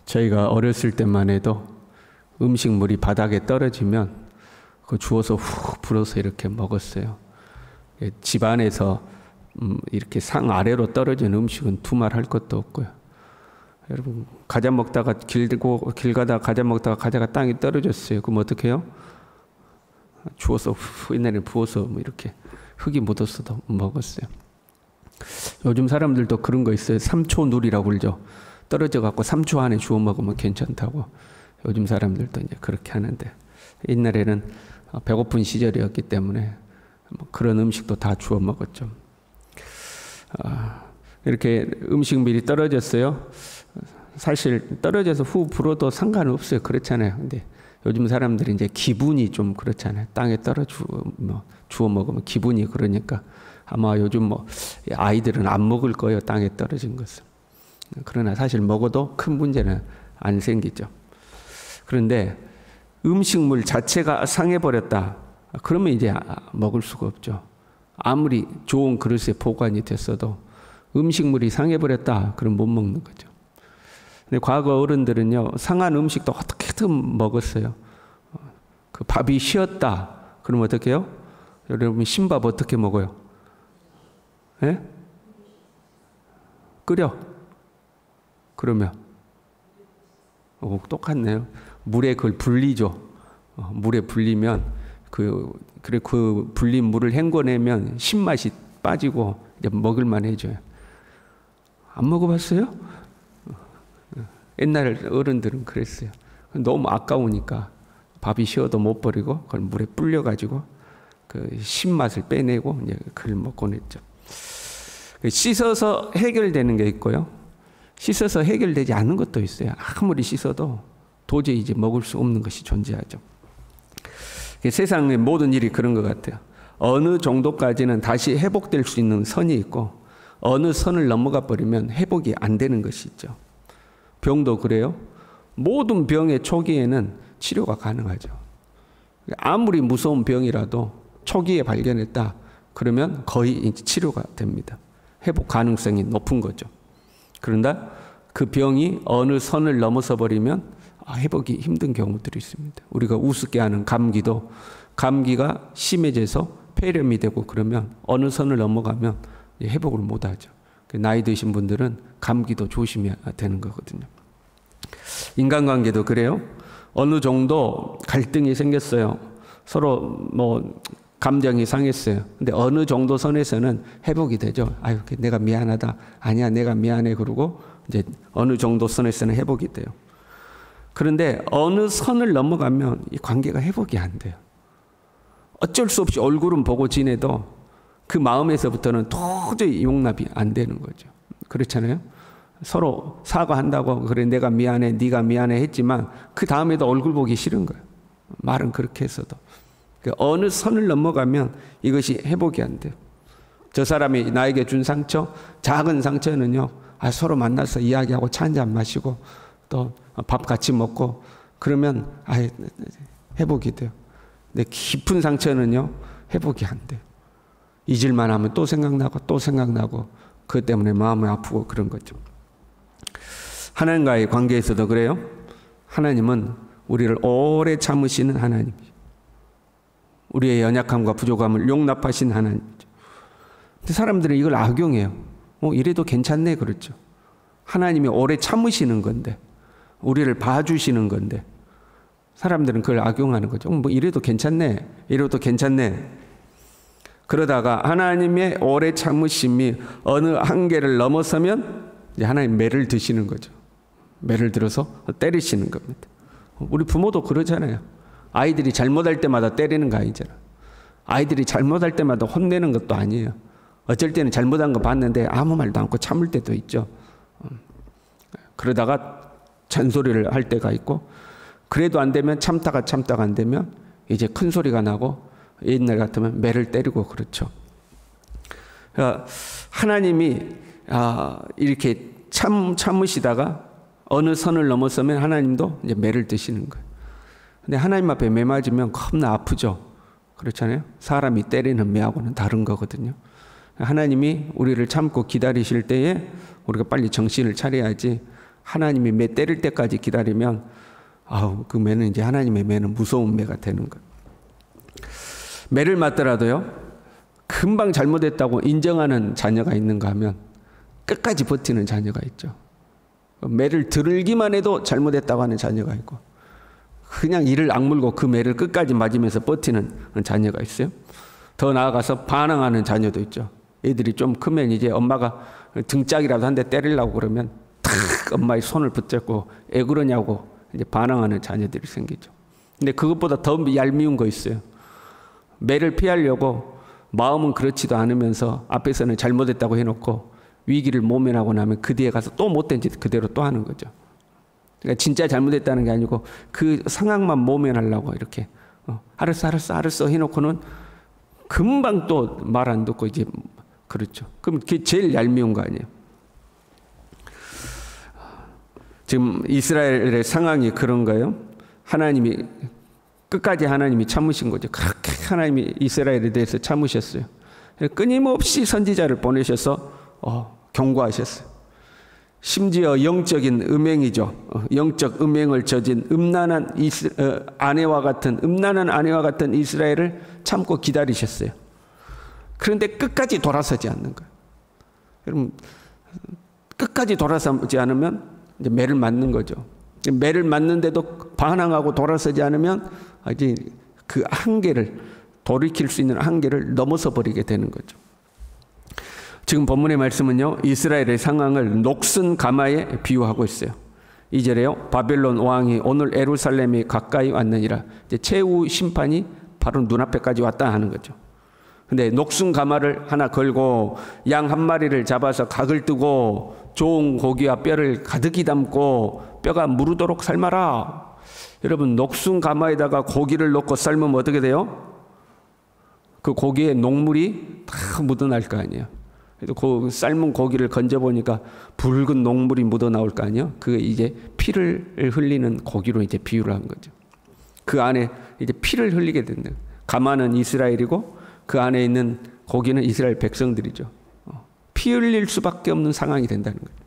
저희가 어렸을 때만 해도 음식물이 바닥에 떨어지면 그거 주워서 훅 불어서 이렇게 먹었어요. 집 안에서 이렇게 상 아래로 떨어진 음식은 두말할 것도 없고요. 여러분, 과자 먹다가 길 가다가 과자 먹다가 과자가 땅에 떨어졌어요. 그럼 어떻게 해요? 주워서 옛날에 부어서 뭐 이렇게 흙이 묻었어도 먹었어요. 요즘 사람들도 그런 거 있어요. 3초 누리라고 그러죠. 떨어져 갖고 3초 안에 주워 먹으면 괜찮다고. 요즘 사람들도 이제 그렇게 하는데, 옛날에는 배고픈 시절이었기 때문에 그런 음식도 다 주워 먹었죠. 이렇게 음식물이 떨어졌어요. 사실 떨어져서 후 불어도 상관없어요. 그렇잖아요. 근데 요즘 사람들이 이제 기분이 좀 그렇잖아요. 땅에 주워 먹으면 기분이 그러니까 아마 요즘 아이들은 안 먹을 거예요. 땅에 떨어진 것을. 그러나 사실 먹어도 큰 문제는 안 생기죠. 그런데 음식물 자체가 상해버렸다. 그러면 이제 먹을 수가 없죠. 아무리 좋은 그릇에 보관이 됐어도 음식물이 상해버렸다. 그럼 못 먹는 거죠. 근데 과거 어른들은요, 상한 음식도 어떻게든 먹었어요. 그 밥이 쉬었다. 그럼 어떻게 해요? 여러분, 신밥 어떻게 먹어요? 예? 끓여. 그러면 똑같네요. 물에 그걸 불리죠. 물에 불리면 그 불린 물을 헹궈내면 신맛이 빠지고 이제 먹을만 해져요. 안 먹어봤어요? 옛날 어른들은 그랬어요. 너무 아까우니까 밥이 쉬어도 못 버리고 그걸 물에 불려가지고 그 신맛을 빼내고 이제 그걸 먹곤 했죠. 씻어서 해결되는 게 있고요. 씻어서 해결되지 않는 것도 있어요. 아무리 씻어도 도저히 이제 먹을 수 없는 것이 존재하죠. 세상의 모든 일이 그런 것 같아요. 어느 정도까지는 다시 회복될 수 있는 선이 있고 어느 선을 넘어가 버리면 회복이 안 되는 것이 있죠. 병도 그래요. 모든 병의 초기에는 치료가 가능하죠. 아무리 무서운 병이라도 초기에 발견했다 그러면 거의 이제 치료가 됩니다. 회복 가능성이 높은 거죠. 그런데 그 병이 어느 선을 넘어서 버리면 회복이 힘든 경우들이 있습니다. 우리가 우습게 하는 감기도 감기가 심해져서 폐렴이 되고 그러면 어느 선을 넘어가면 회복을 못 하죠. 나이 드신 분들은 감기도 조심해야 되는 거거든요. 인간관계도 그래요. 어느 정도 갈등이 생겼어요. 서로 감정이 상했어요. 근데 어느 정도 선에서는 회복이 되죠. 아유, 내가 미안하다. 아니야, 내가 미안해. 그러고 이제 어느 정도 선에서는 회복이 돼요. 그런데 어느 선을 넘어가면 이 관계가 회복이 안 돼요. 어쩔 수 없이 얼굴은 보고 지내도 그 마음에서부터는 도저히 용납이 안 되는 거죠. 그렇잖아요. 서로 사과한다고 그래 내가 미안해 네가 미안해 했지만 그 다음에도 얼굴 보기 싫은 거예요. 말은 그렇게 했어도. 어느 선을 넘어가면 이것이 회복이 안 돼요. 저 사람이 나에게 준 상처, 작은 상처는요, 서로 만나서 이야기하고 차 한잔 마시고 또 밥 같이 먹고 그러면 회복이 돼요. 근데 깊은 상처는요, 회복이 안 돼요. 잊을만 하면 또 생각나고 또 생각나고 그것 때문에 마음이 아프고 그런 거죠. 하나님과의 관계에서도 그래요. 하나님은 우리를 오래 참으시는 하나님이죠. 우리의 연약함과 부족함을 용납하신 하나님이죠. 근데 사람들은 이걸 악용해요. 이래도 괜찮네 그렇죠. 하나님이 오래 참으시는 건데 우리를 봐주시는 건데 사람들은 그걸 악용하는 거죠. 이래도 괜찮네. 이래도 괜찮네. 그러다가 하나님의 오래 참으심이 어느 한계를 넘어서면 이제 하나님 매를 드시는 거죠. 매를 들어서 때리시는 겁니다. 우리 부모도 그러잖아요. 아이들이 잘못할 때마다 때리는 거 아니잖아. 아이들이 잘못할 때마다 혼내는 것도 아니에요. 어쩔 때는 잘못한 거 봤는데 아무 말도 않고 참을 때도 있죠. 그러다가 잔소리를 할 때가 있고 그래도 안 되면 참다가 안 되면 이제 큰 소리가 나고 옛날 같으면 매를 때리고 그렇죠. 그러니까 하나님이 이렇게 참으시다가 어느 선을 넘어서면 하나님도 이제 매를 드시는 거예요. 근데 하나님 앞에 매 맞으면 겁나 아프죠. 그렇잖아요. 사람이 때리는 매하고는 다른 거거든요. 하나님이 우리를 참고 기다리실 때에 우리가 빨리 정신을 차려야지 하나님이 매 때릴 때까지 기다리면 그 매는 이제 하나님의 매는 무서운 매가 되는 거예요. 매를 맞더라도요, 금방 잘못했다고 인정하는 자녀가 있는가 하면 끝까지 버티는 자녀가 있죠. 매를 들기만 해도 잘못했다고 하는 자녀가 있고, 그냥 이를 악물고 그 매를 끝까지 맞으면서 버티는 자녀가 있어요. 더 나아가서 반항하는 자녀도 있죠. 애들이 좀 크면 이제 엄마가 등짝이라도 한 대 때리려고 그러면 탁 엄마의 손을 붙잡고 애 그러냐고 이제 반항하는 자녀들이 생기죠. 근데 그것보다 더 얄미운 거 있어요. 매를 피하려고 마음은 그렇지도 않으면서 앞에서는 잘못했다고 해놓고 위기를 모면하고 나면 그 뒤에 가서 또 못된 짓 그대로 또 하는 거죠. 그러니까 진짜 잘못했다는 게 아니고 그 상황만 모면하려고 이렇게 알았어 해놓고는 금방 또 말 안 듣고 이제 그렇죠. 그럼 그게 제일 얄미운 거 아니에요. 지금 이스라엘의 상황이 그런 거예요. 끝까지 하나님이 참으신 거죠. 그렇게 하나님이 이스라엘에 대해서 참으셨어요. 끊임없이 선지자를 보내셔서 경고하셨어요. 심지어 영적인 음행이죠. 영적 음행을 저진 음란한 아내와 같은 이스라엘을 참고 기다리셨어요. 그런데 끝까지 돌아서지 않는 거예요. 여러분, 끝까지 돌아서지 않으면 이제 매를 맞는 거죠. 매를 맞는데도 반항하고 돌아서지 않으면 이제 그 한계를, 돌이킬 수 있는 한계를 넘어서 버리게 되는 거죠. 지금 본문의 말씀은요, 이스라엘의 상황을 녹슨 가마에 비유하고 있어요. 2절에요. 바벨론 왕이 오늘 예루살렘이 가까이 왔느니라. 이제 최후 심판이 바로 눈앞에까지 왔다 하는 거죠. 근데 녹슨 가마를 하나 걸고 양 한 마리를 잡아서 각을 뜨고 좋은 고기와 뼈를 가득히 담고 뼈가 무르도록 삶아라. 여러분, 녹슨 가마에다가 고기를 넣고 삶으면 어떻게 돼요? 그 고기에 녹물이 다 묻어날 거 아니에요. 그래서 그 삶은 고기를 건져보니까 붉은 녹물이 묻어나올 거 아니에요. 그게 이제 피를 흘리는 고기로 이제 비유를 한 거죠. 그 안에 이제 피를 흘리게 된다. 가마는 이스라엘이고 그 안에 있는 고기는 이스라엘 백성들이죠. 피 흘릴 수밖에 없는 상황이 된다는 거예요.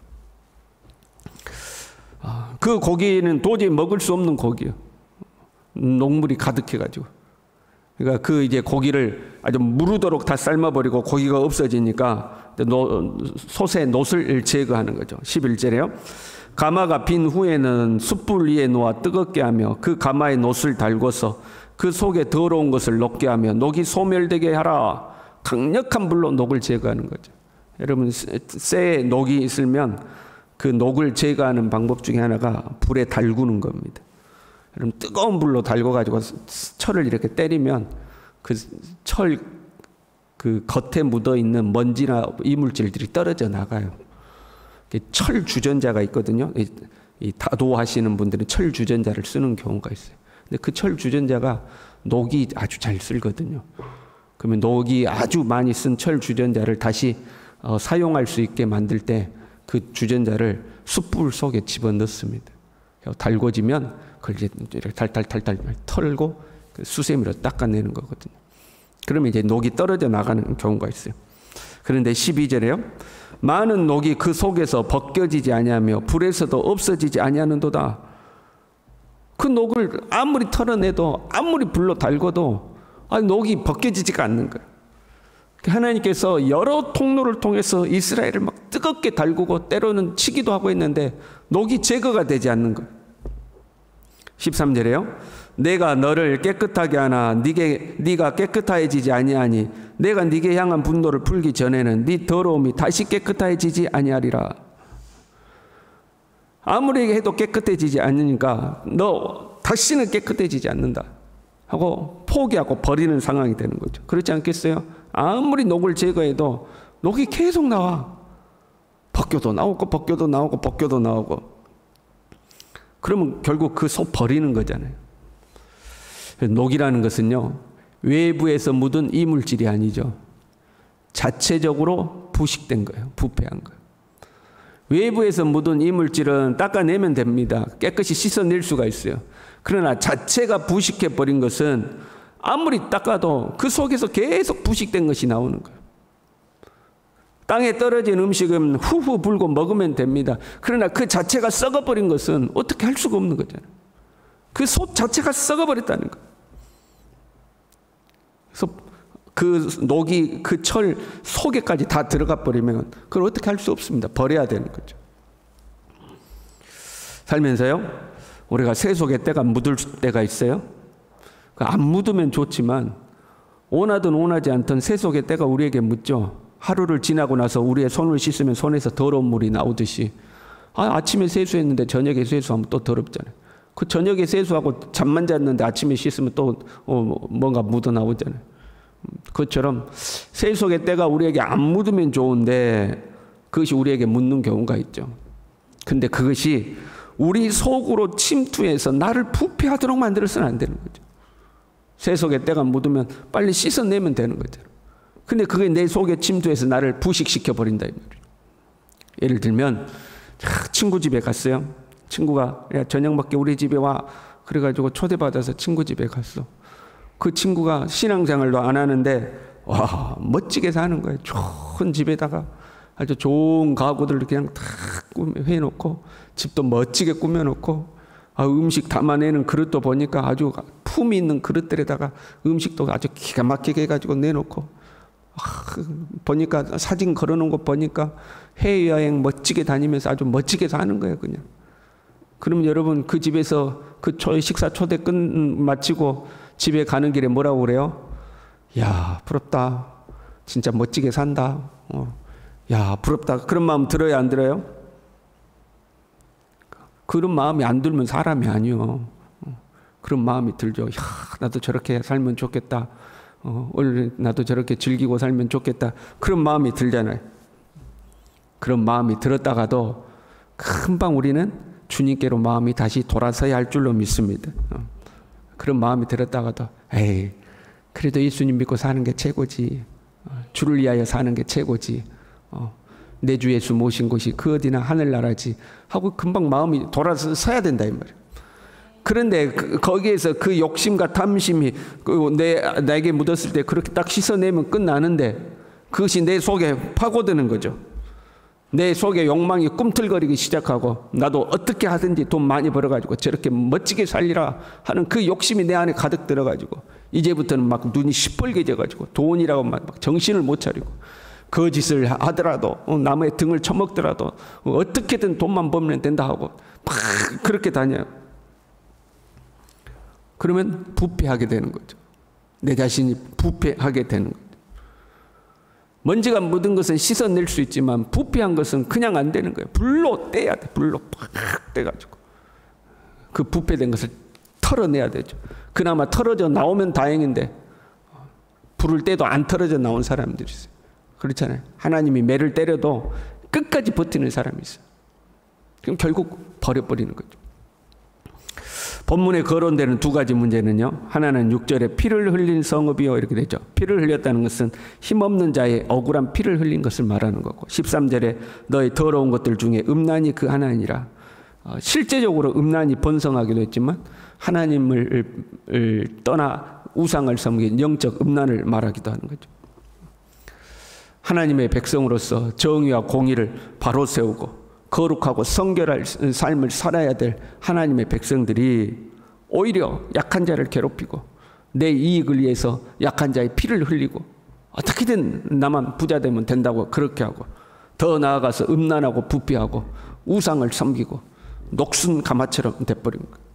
그 고기는 도저히 먹을 수 없는 고기예요. 녹물이 가득해가지고. 그러니까 그 이제 고기를 아주 무르도록 다 삶아버리고 고기가 없어지니까 솥에 놋을 제거하는 거죠. 11절에요. 가마가 빈 후에는 숯불 위에 놓아 뜨겁게 하며 그 가마에 놋을 달궈서 그 속에 더러운 것을 녹게 하며 녹이 소멸되게 하라. 강력한 불로 녹을 제거하는 거죠. 여러분, 쇠에 녹이 있으면 그 녹을 제거하는 방법 중에 하나가 불에 달구는 겁니다. 여러분, 뜨거운 불로 달궈가지고 철을 이렇게 때리면 그 철 그 겉에 묻어있는 먼지나 이물질들이 떨어져 나가요. 철 주전자가 있거든요. 이 다도하시는 분들은 철 주전자를 쓰는 경우가 있어요. 근데 그 철 주전자가 녹이 아주 잘 쓸거든요. 그러면 녹이 아주 많이 쓴 철 주전자를 다시 사용할 수 있게 만들 때 그 주전자를 숯불 속에 집어넣습니다. 달궈지면 그걸 이제 이렇게 달달달달 털고 그 수세미로 닦아내는 거거든요. 그러면 이제 녹이 떨어져 나가는 경우가 있어요. 그런데 12절에요. 많은 녹이 그 속에서 벗겨지지 아니하며 불에서도 없어지지 아니하는도다. 그 녹을 아무리 털어내도 아무리 불로 달궈도 녹이 벗겨지지가 않는 거예요. 하나님께서 여러 통로를 통해서 이스라엘을 막 뜨겁게 달구고 때로는 치기도 하고 했는데 녹이 제거가 되지 않는 거예요. 13절에요. 내가 너를 깨끗하게 하나 네가 깨끗해지지 아니하니 내가 네게 향한 분노를 풀기 전에는 네 더러움이 다시 깨끗해지지 아니하리라. 아무리 해도 깨끗해지지 않으니까 너 다시는 깨끗해지지 않는다 하고 포기하고 버리는 상황이 되는 거죠. 그렇지 않겠어요? 아무리 녹을 제거해도 녹이 계속 나와. 벗겨도 나오고 벗겨도 나오고 벗겨도 나오고. 그러면 결국 그 속 버리는 거잖아요. 녹이라는 것은요, 외부에서 묻은 이물질이 아니죠. 자체적으로 부식된 거예요. 부패한 거예요. 외부에서 묻은 이물질은 닦아내면 됩니다. 깨끗이 씻어낼 수가 있어요. 그러나 자체가 부식해버린 것은 아무리 닦아도 그 속에서 계속 부식된 것이 나오는 거예요. 땅에 떨어진 음식은 후후 불고 먹으면 됩니다. 그러나 그 자체가 썩어버린 것은 어떻게 할 수가 없는 거잖아요. 그 솥 자체가 썩어버렸다는 거예요. 그래서 그 녹이 그 철 속에까지 다 들어가 버리면 그걸 어떻게 할 수 없습니다. 버려야 되는 거죠. 살면서요, 우리가 세속의 때가 묻을 때가 있어요. 안 묻으면 좋지만 원하든 원하지 않든 세속의 때가 우리에게 묻죠. 하루를 지나고 나서 우리의 손을 씻으면 손에서 더러운 물이 나오듯이 아침에 세수했는데 저녁에 세수하면 또 더럽잖아요. 그 저녁에 세수하고 잠만 잤는데 아침에 씻으면 또 뭔가 묻어 나오잖아요. 그것처럼 세속의 때가 우리에게 안 묻으면 좋은데 그것이 우리에게 묻는 경우가 있죠. 근데 그것이 우리 속으로 침투해서 나를 부패하도록 만들어서는 안 되는 거죠. 세속의 때가 묻으면 빨리 씻어내면 되는 거죠. 근데 그게 내 속에 침투해서 나를 부식시켜 버린다 이 말이에요. 예를 들면 친구 집에 갔어요. 친구가 야, 저녁 먹게 우리 집에 와. 그래가지고 초대받아서 친구 집에 갔어. 그 친구가 신앙생활도 안 하는데 와 멋지게 사는 거예요. 좋은 집에다가 아주 좋은 가구들을 그냥 다 해놓고 집도 멋지게 꾸며놓고 음식 담아내는 그릇도 보니까 아주 품이 있는 그릇들에다가 음식도 아주 기가 막히게 해가지고 내놓고 보니까 사진 걸어놓은 거 보니까 해외여행 멋지게 다니면서 아주 멋지게 사는 거예요 그냥. 그럼 여러분 그 집에서 그 식사 초대 마치고 집에 가는 길에 뭐라고 그래요? 야 부럽다. 진짜 멋지게 산다. 야 부럽다. 그런 마음 들어요 안 들어요? 그런 마음이 안 들면 사람이 아니요. 그런 마음이 들죠. 야 나도 저렇게 살면 좋겠다. 나도 저렇게 즐기고 살면 좋겠다. 그런 마음이 들잖아요. 그런 마음이 들었다가도 금방 우리는 주님께로 마음이 다시 돌아서야 할 줄로 믿습니다. 그런 마음이 들었다가도 에이 그래도 예수님 믿고 사는 게 최고지. 주를 위하여 사는 게 최고지. 내 주 예수 모신 곳이 그 어디나 하늘나라지 하고 금방 마음이 돌아서야 된다 이 말이에요. 그런데 거기에서 그 욕심과 탐심이 나에게 묻었을 때 그렇게 딱 씻어내면 끝나는데 그것이 내 속에 파고드는 거죠. 내 속에 욕망이 꿈틀거리기 시작하고 나도 어떻게 하든지 돈 많이 벌어가지고 저렇게 멋지게 살리라 하는 그 욕심이 내 안에 가득 들어가지고 이제부터는 막 눈이 시뻘개져가지고 돈이라고 막 정신을 못 차리고 거짓을 하더라도 남의 등을 쳐먹더라도 어떻게든 돈만 벌면 된다 하고 막 그렇게 다녀요. 그러면 부패하게 되는 거죠. 내 자신이 부패하게 되는 거죠. 먼지가 묻은 것은 씻어낼 수 있지만 부패한 것은 그냥 안 되는 거예요. 불로 떼야 돼. 불로 팍 떼가지고 그 부패된 것을 털어내야 되죠. 그나마 털어져 나오면 다행인데 불을 떼도 안 털어져 나온 사람들이 있어요. 그렇잖아요. 하나님이 매를 때려도 끝까지 버티는 사람이 있어요. 그럼 결국 버려버리는 거죠. 본문에 거론되는 두 가지 문제는요. 하나는 6절에 피를 흘린 성읍이요 이렇게 되죠. 피를 흘렸다는 것은 힘없는 자의 억울한 피를 흘린 것을 말하는 거고 13절에 너의 더러운 것들 중에 음란이 그 하나니라. 실제적으로 음란이 번성하기도 했지만 하나님을 떠나 우상을 섬긴 영적 음란을 말하기도 하는 거죠. 하나님의 백성으로서 정의와 공의를 바로 세우고 거룩하고 성결할 삶을 살아야 될 하나님의 백성들이 오히려 약한 자를 괴롭히고 내 이익을 위해서 약한 자의 피를 흘리고 어떻게든 나만 부자 되면 된다고 그렇게 하고 더 나아가서 음란하고 부패하고 우상을 섬기고 녹슨 가마처럼 돼버린 거예요.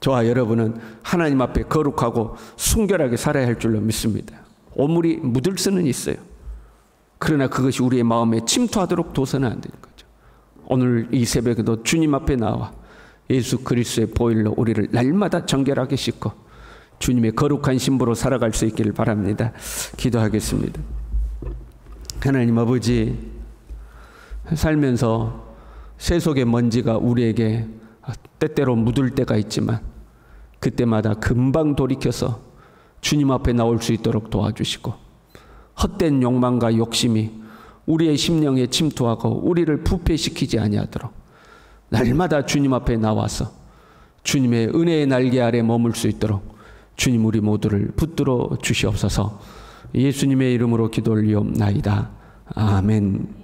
저와 여러분은 하나님 앞에 거룩하고 순결하게 살아야 할 줄로 믿습니다. 오물이 묻을 수는 있어요. 그러나 그것이 우리의 마음에 침투하도록 둬서는 안 되는 거죠. 오늘 이 새벽에도 주님 앞에 나와 예수 그리스도의 보혈로 우리를 날마다 정결하게 씻고 주님의 거룩한 신부로 살아갈 수 있기를 바랍니다. 기도하겠습니다. 하나님 아버지, 살면서 세속의 먼지가 우리에게 때때로 묻을 때가 있지만 그때마다 금방 돌이켜서 주님 앞에 나올 수 있도록 도와주시고 헛된 욕망과 욕심이 우리의 심령에 침투하고 우리를 부패시키지 아니하도록 날마다 주님 앞에 나와서 주님의 은혜의 날개 아래 머물 수 있도록 주님 우리 모두를 붙들어 주시옵소서. 예수님의 이름으로 기도 올리옵나이다. 아멘.